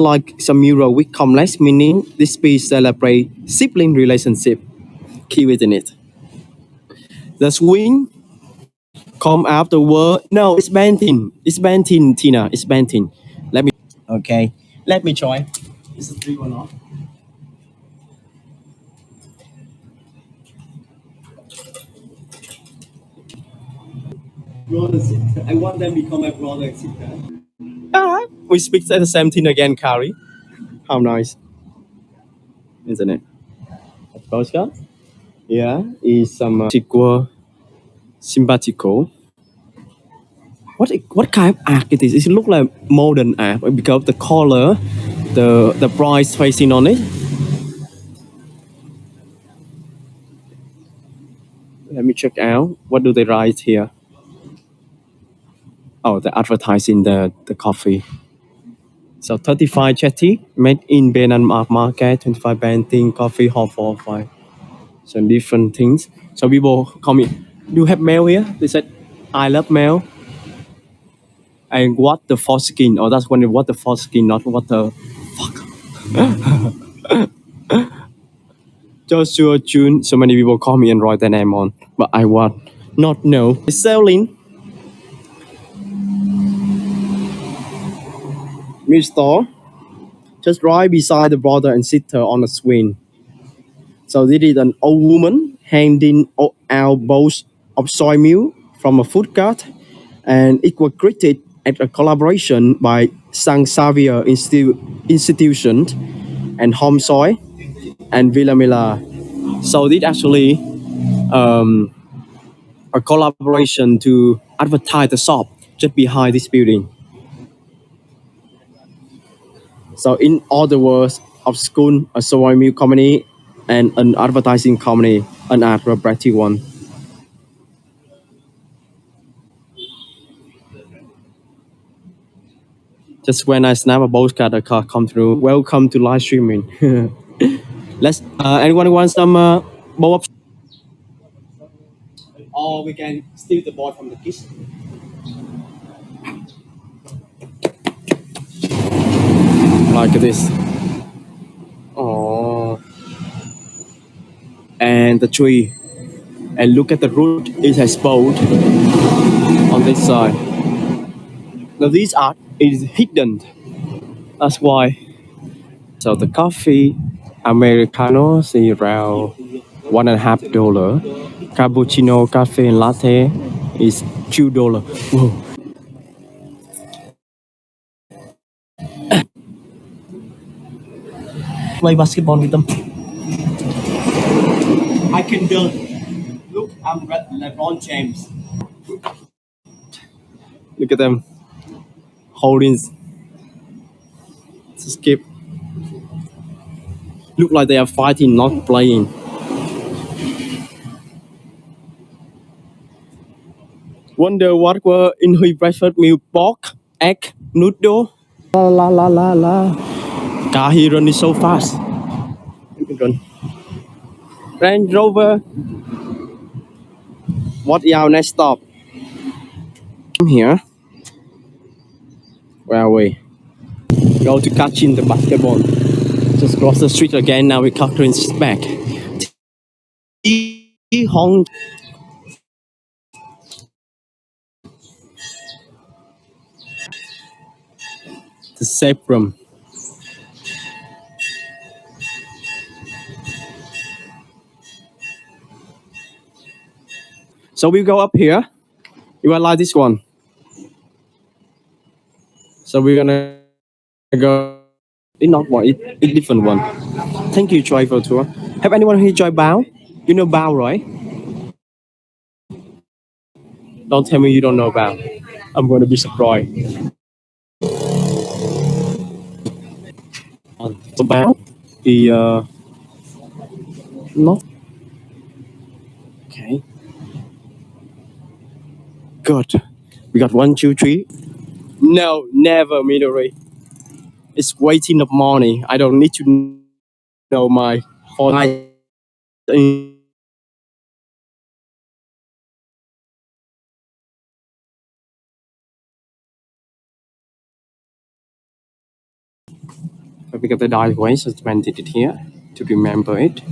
like some mural with complex meaning. This piece celebrates sibling relationship. Key in it. The swing come afterward. No, it's Bantin. It's Bantin, Tina. It's Bantin. Let me. Okay. Let me try. Is it true or not? Brother, sister. I want them to become my brother and sister. Ah, we speak the same thing again, Carrie. How nice, isn't it? Postcard? Yeah, is some simpatico. What kind of art it is? It look like modern art because the color, the price facing on it. Let me check out. What do they write here? Oh, they're advertising the coffee. So 35 chatty made in Penang market, 25 painting, coffee, hot 45. So different things. So people call me, do you have mail here? They said, I love mail. And what the foreskin? Oh, that's when what the foreskin, not what the Joshua June. So many people call me and write their name on, but I want not know. Selling milk store just right beside the brother and sister on a swing. So this is an old woman handing out bowls of soy milk from a food cart, and it was created at a collaboration by San Xavier Institution and Home Soy and Villa Mila. So this actually um, a collaboration to advertise the shop just behind this building. So in other words, of school, a soy milk company, and an advertising company, an ad property one. Just when I snap a postcard, a car come through. Welcome to live streaming. Let's. Anyone want some bowl up? Or we can steal the board from the kitchen. Like this. Oh, and the tree. And look at the root. It has bold on this side. Now this art is hidden. That's why. So the coffee Americano is around $1.50. Cappuccino, cafe, and latte is $2. Whoa. Play basketball with them. I can dunk. Look, I'm LeBron James. Look at them holding to skip. Look like they are fighting, not playing. Wonder what were in his breakfast meal: pork, egg, noodle. La la la la la. Car he running so fast. Run. Range Rover. What is our next stop? I'm here. Where are we? Go to catching the basketball. Just cross the street again. Now we're covering back. Hong the safe room. So we go up here. You will like this one. So we're gonna go. It's not one. It's different one. Thank you, Joy, for tour. Have anyone here Joy Bao? You know Bao, right? Don't tell me you don't know Bao. I'm gonna be surprised. So Bao is not okay. Good. We got one, two, three. No, never middle. It's waiting of morning. I don't need to know my for But because the died away, so I planted it here to remember it.